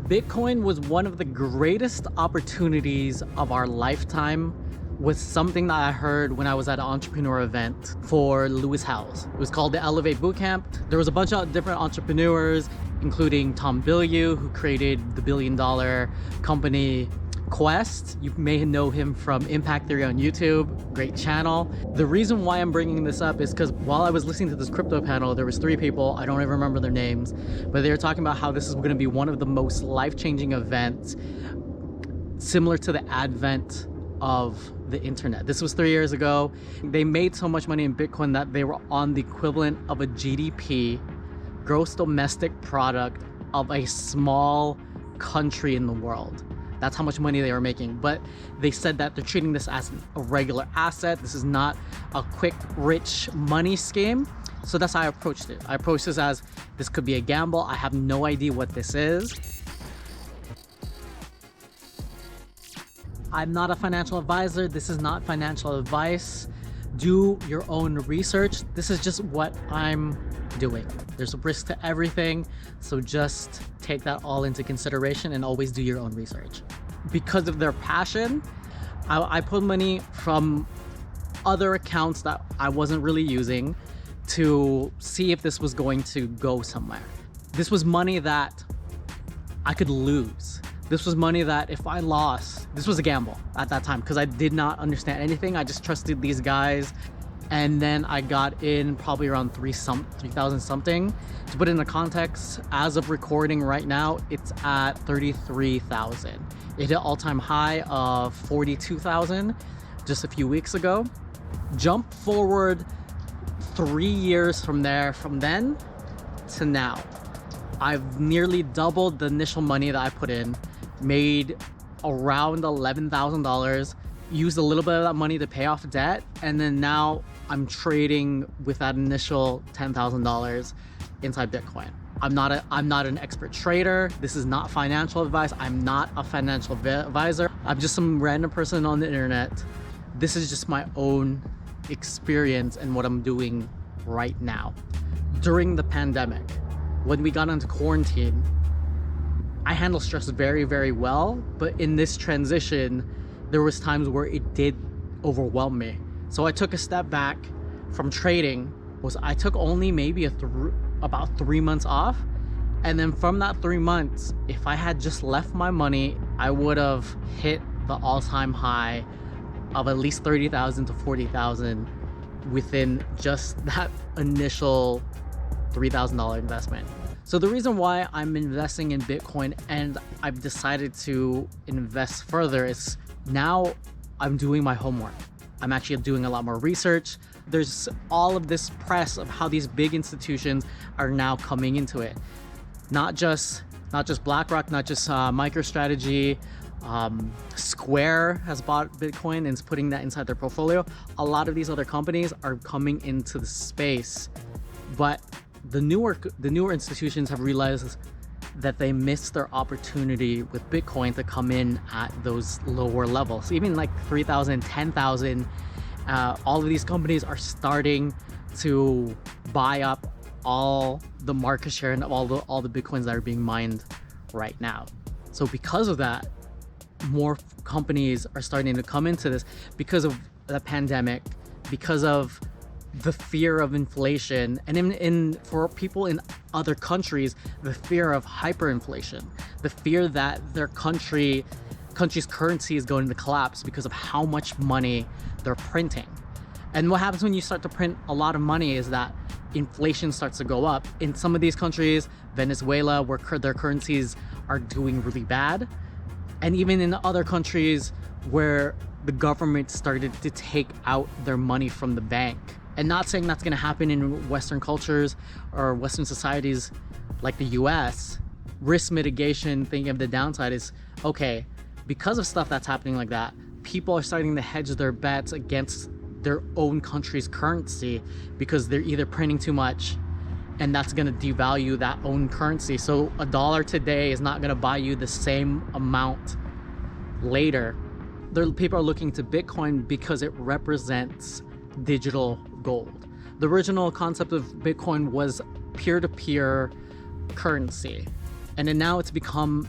Bitcoin was one of the greatest opportunities of our lifetime, was something that I heard when I was at an entrepreneur event for Lewis Howes. It was called the Elevate Bootcamp. There was a bunch of different entrepreneurs, including Tom Bilyeu, who created the billion-dollar company Quest. You may know him from Impact Theory on YouTube, great channel. The reason why I'm bringing this up is because while I was listening to this crypto panel, there was 3 people, I don't even remember their names, but they were talking about how this is going to be one of the most life-changing events, similar to the advent of the internet. This was 3 years ago. They made so much money in Bitcoin that they were on the equivalent of a GDP, gross domestic product, of a small country in the world. That's how much money they were making. But they said that they're treating this as a regular asset. This is not a quick, rich money scheme. So that's how I approached it. I approached this as, this could be a gamble. I have no idea what this is. I'm not a financial advisor. This is not financial advice. Do your own research. This is just what I'm doing. There's a risk to everything, so just take that all into consideration and always do your own research. Because of their passion, I put money from other accounts that I wasn't really using to see if this was going to go somewhere. This was money that I could lose. This was money that if I lost, this was a gamble at that time because I did not understand anything. I just trusted these guys. And then I got in probably around 3,000 something. To put it in the context, as of recording right now, it's at 33,000. It hit an all-time high of 42,000 just a few weeks ago. Jump forward 3 years from then to now. I've nearly doubled the initial money that I put in, made around $11,000, used a little bit of that money to pay off debt, and then now I'm trading with that initial $10,000 inside Bitcoin. I'm not an expert trader. This is not financial advice. I'm not a financial advisor. I'm just some random person on the internet. This is just my own experience and what I'm doing right now. During the pandemic, when we got into quarantine, I handle stress very, very well, but in this transition, there was times where it did overwhelm me. So I took a step back from trading. I took only maybe about 3 months off. And then from that 3 months, if I had just left my money, I would have hit the all-time high of at least 30,000 to 40,000 within just that initial $3,000 investment. So the reason why I'm investing in Bitcoin and I've decided to invest further is now I'm doing my homework. I'm actually doing a lot more research. There's all of this press of how these big institutions are now coming into it. Not just BlackRock, not just MicroStrategy. Square has bought Bitcoin and is putting that inside their portfolio. A lot of these other companies are coming into the space, but the newer institutions have realized that they missed their opportunity with Bitcoin to come in at those lower levels. Even like 3,000, 10,000, all of these companies are starting to buy up all the market share and all the Bitcoins that are being mined right now. So because of that, more companies are starting to come into this because of the pandemic, because of the fear of inflation, and for people in other countries, the fear of hyperinflation, the fear that their country's currency is going to collapse because of how much money they're printing. And what happens when you start to print a lot of money is that inflation starts to go up. In some of these countries, Venezuela, where their currencies are doing really bad, and even in other countries where the government started to take out their money from the bank. And not saying that's going to happen in Western cultures or Western societies like the US. Risk mitigation, thinking of the downside, is okay, because of stuff that's happening like that, people are starting to hedge their bets against their own country's currency because they're either printing too much and that's going to devalue that own currency. So a dollar today is not going to buy you the same amount later. People are looking to Bitcoin because it represents digital gold. The original concept of Bitcoin was peer-to-peer currency, and then now it's become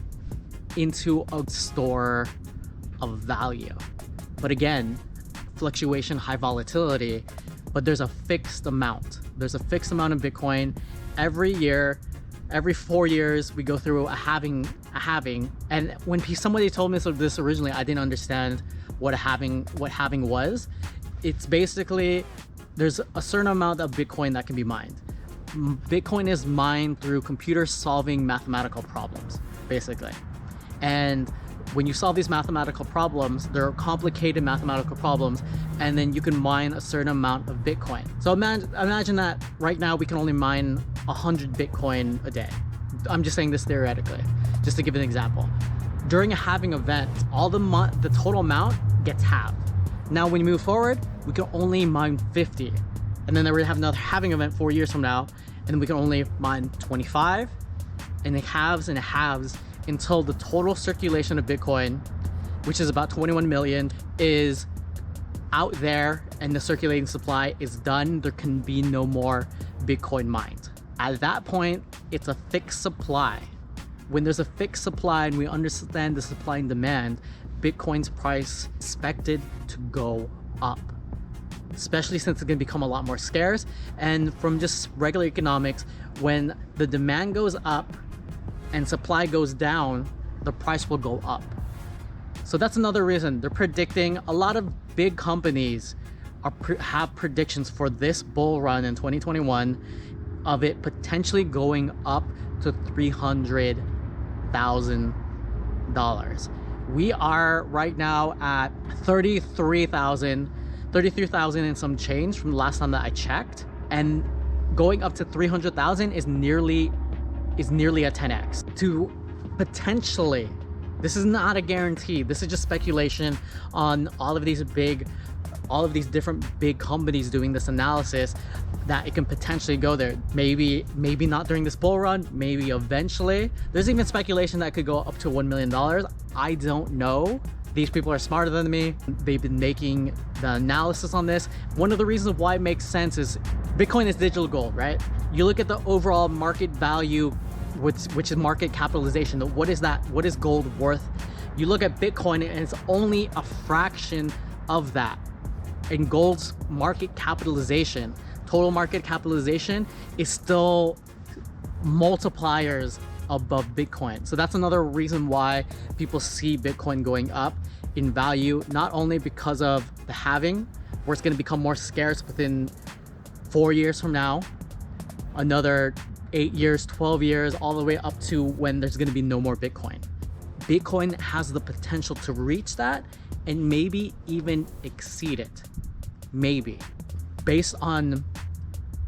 into a store of value. But again, fluctuation, high volatility, but there's a fixed amount. There's a fixed amount of Bitcoin every year. Every 4 years, we go through a halving. And when somebody told me this originally, I didn't understand what halving was. It's basically, there's a certain amount of Bitcoin that can be mined. Bitcoin is mined through computers solving mathematical problems, basically. And when you solve these mathematical problems, they're complicated mathematical problems, and then you can mine a certain amount of Bitcoin. So imagine that right now we can only mine 100 Bitcoin a day. I'm just saying this theoretically, just to give an example. During a halving event, the total amount gets halved. Now, when you move forward, we can only mine 50. And then we have another halving event 4 years from now, and we can only mine 25. And it halves until the total circulation of Bitcoin, which is about 21 million, is out there and the circulating supply is done. There can be no more Bitcoin mined. At that point, it's a fixed supply. When there's a fixed supply and we understand the supply and demand, Bitcoin's price is expected to go up, especially since it's going to become a lot more scarce. And from just regular economics, when the demand goes up and supply goes down, the price will go up. So that's another reason they're predicting. A lot of big companies have predictions for this bull run in 2021 of it potentially going up to $300,000. We are right now at 33,000 and some change from the last time that I checked, and going up to 300,000 is nearly a 10x. To potentially, this is not a guarantee, this is just speculation on all of these different big companies doing this analysis, that it can potentially go there. Maybe not during this bull run, maybe eventually. There's even speculation that it could go up to $1 million. I don't know. These people are smarter than me. They've been making the analysis on this. One of the reasons why it makes sense is Bitcoin is digital gold, right? You look at the overall market value, which is market capitalization. What is that? What is gold worth? You look at Bitcoin and it's only a fraction of that. And gold's market capitalization, total market capitalization, is still multipliers above Bitcoin. So that's another reason why people see Bitcoin going up in value, not only because of the halving, where it's going to become more scarce within 4 years from now, another 8 years, 12 years, all the way up to when there's going to be no more Bitcoin. Bitcoin has the potential to reach that and maybe even exceed it. Maybe, based on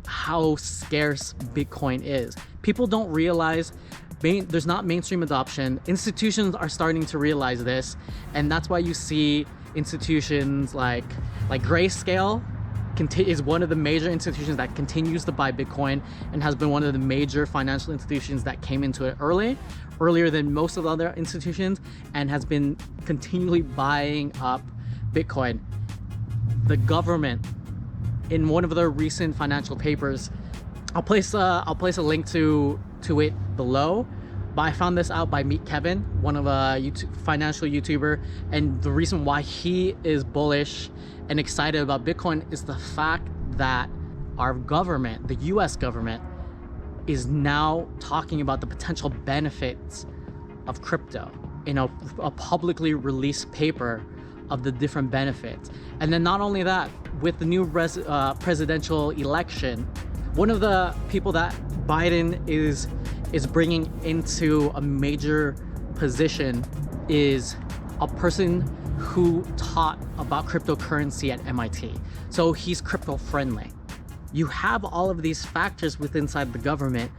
how scarce Bitcoin is. People don't realize there's not mainstream adoption. Institutions are starting to realize this, and that's why you see institutions like Grayscale is one of the major institutions that continues to buy Bitcoin and has been one of the major financial institutions that came into it earlier than most of the other institutions, and has been continually buying up Bitcoin. The government, in one of their recent financial papers, I'll place a link to it below, but I found this out by Meet Kevin, one of a financial YouTuber, and the reason why he is bullish and excited about Bitcoin is the fact that our government, the US government, is now talking about the potential benefits of crypto in a publicly released paper of the different benefits. And then not only that, with the new presidential election, one of the people that Biden is bringing into a major position is a person who taught about cryptocurrency at MIT. So he's crypto friendly. You have all of these factors inside the government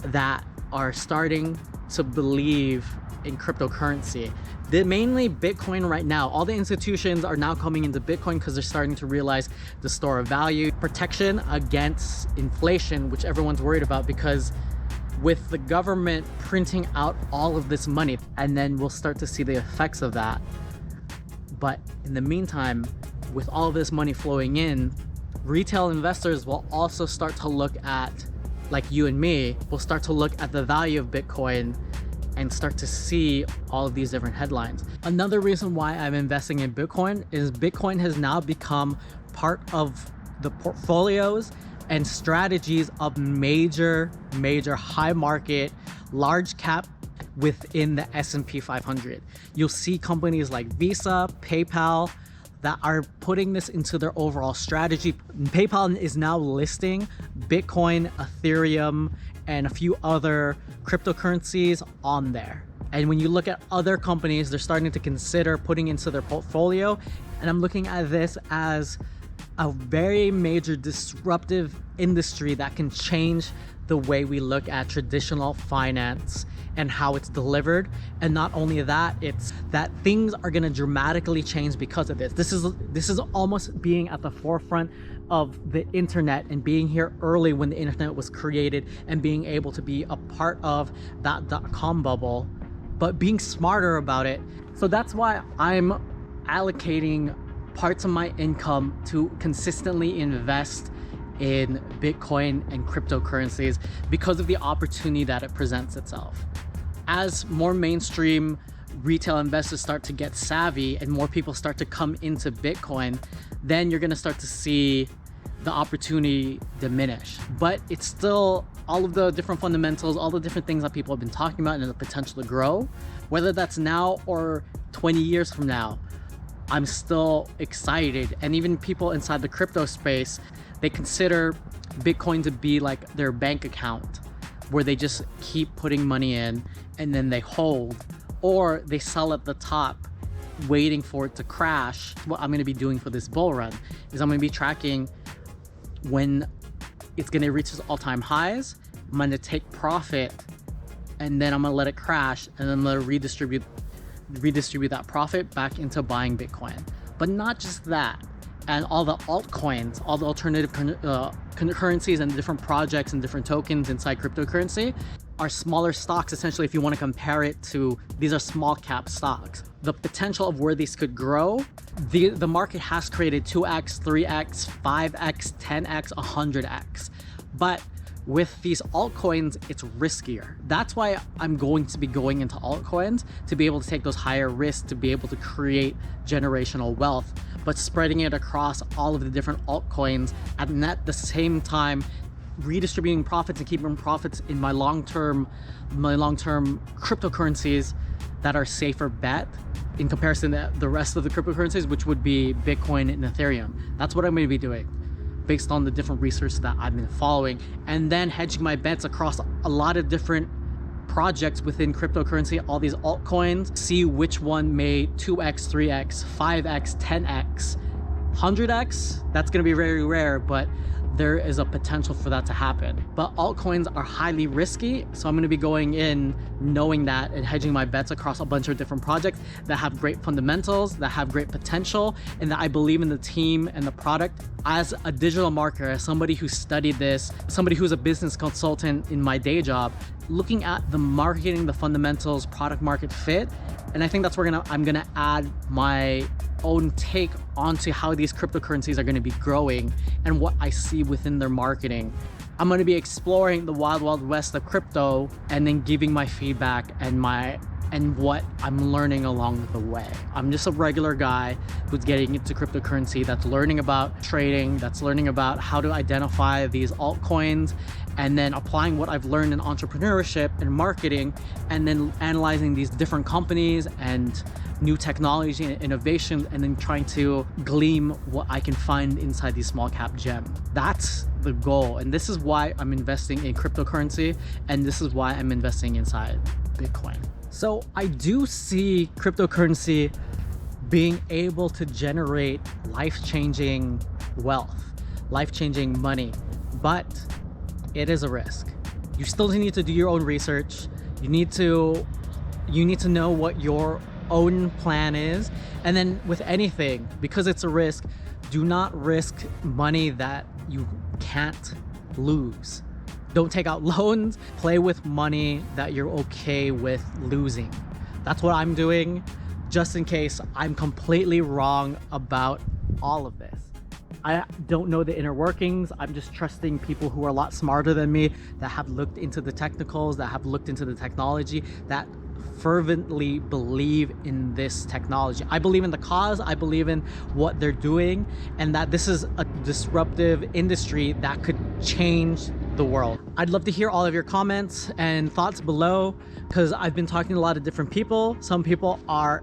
that are starting to believe in cryptocurrency. Mainly Bitcoin right now. All the institutions are now coming into Bitcoin because they're starting to realize the store of value, protection against inflation, which everyone's worried about, because with the government printing out all of this money, and then we'll start to see the effects of that. But in the meantime, with all this money flowing in, retail investors will also start to look at, like you and me, will start to look at the value of Bitcoin and start to see all of these different headlines. Another reason why I'm investing in Bitcoin is Bitcoin has now become part of the portfolios and strategies of major high market, large cap within the S&P 500. You'll see companies like Visa, PayPal that are putting this into their overall strategy. PayPal is now listing Bitcoin, Ethereum, and a few other cryptocurrencies on there. And when you look at other companies, they're starting to consider putting into their portfolio. And I'm looking at this as a very major disruptive industry that can change the way we look at traditional finance and how it's delivered. And not only that, it's that things are going to dramatically change because of this. This is almost being at the forefront of the internet and being here early when the internet was created and being able to be a part of that .com bubble, but being smarter about it. So that's why I'm allocating parts of my income to consistently invest in Bitcoin and cryptocurrencies because of the opportunity that it presents itself. As more mainstream retail investors start to get savvy and more people start to come into Bitcoin, then you're gonna start to see the opportunity diminish. But it's still all of the different fundamentals, all the different things that people have been talking about and the potential to grow, whether that's now or 20 years from now. I'm still excited. And even people inside the crypto space, they consider Bitcoin to be like their bank account where they just keep putting money in and then they hold, or they sell at the top waiting for it to crash. What I'm going to be doing for this bull run is I'm going to be tracking when it's going to reach its all-time highs. I'm going to take profit and then I'm going to let it crash and then let it redistribute that profit back into buying Bitcoin. But not just that, and all the altcoins, all the alternative currencies and different projects and different tokens inside cryptocurrency are smaller stocks. Essentially, if you want to compare it to, these are small cap stocks. The potential of where these could grow, the market has created 2x, 3x, 5x, 10x, 100x. But with these altcoins, it's riskier. That's why I'm going to be going into altcoins, to be able to take those higher risks, to be able to create generational wealth, but spreading it across all of the different altcoins and at the same time redistributing profits and keeping profits in my long-term cryptocurrencies that are safer bet in comparison to the rest of the cryptocurrencies, which would be Bitcoin and Ethereum. That's what I'm going to be doing based on the different research that I've been following, and then hedging my bets across a lot of different projects within cryptocurrency, all these altcoins, see which one may 2x, 3x, 5x, 10x, 100x. That's going to be very rare, but there is a potential for that to happen. But altcoins are highly risky, so I'm going to be going in knowing that and hedging my bets across a bunch of different projects that have great fundamentals, that have great potential, and that I believe in the team and the product. As a digital marketer, as somebody who studied this, somebody who's a business consultant in my day job, looking at the marketing, the fundamentals, product market fit, and I think that's where I'm gonna add my own take onto how these cryptocurrencies are going to be growing and what I see within their marketing. I'm going to be exploring the wild west of crypto and then giving my feedback and what I'm learning along the way. I'm just a regular guy who's getting into cryptocurrency, that's learning about trading, that's learning about how to identify these altcoins, and then applying what I've learned in entrepreneurship and marketing, and then analyzing these different companies and new technology and innovation, and then trying to glean what I can find inside these small cap gems. That's the goal. And this is why I'm investing in cryptocurrency, and this is why I'm investing inside Bitcoin. So I do see cryptocurrency being able to generate life-changing wealth, life-changing money, but it is a risk. You still need to do your own research. You need to know what your own plan is. And then with anything, because it's a risk, do not risk money that you can't lose. Don't take out loans. Play with money that you're okay with losing. That's what I'm doing, just in case I'm completely wrong about all of this. I don't know the inner workings. I'm just trusting people who are a lot smarter than me, that have looked into the technicals, that have looked into the technology, that fervently believe in this technology. I believe in the cause, I believe in what they're doing, and that this is a disruptive industry that could change the world. I'd love to hear all of your comments and thoughts below, because I've been talking to a lot of different people. Some people are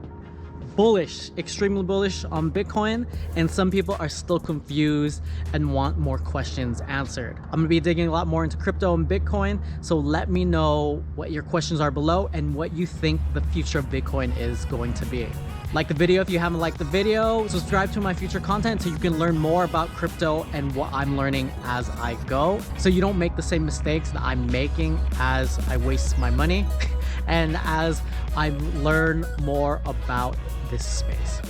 bullish, extremely bullish on Bitcoin, and some people are still confused and want more questions answered. I'm gonna be digging a lot more into crypto and Bitcoin, so let me know what your questions are below and what you think the future of Bitcoin is going to be. Like the video if you haven't liked the video, subscribe to my future content so you can learn more about crypto and what I'm learning as I go, so you don't make the same mistakes that I'm making as I waste my money and as I learn more about this space.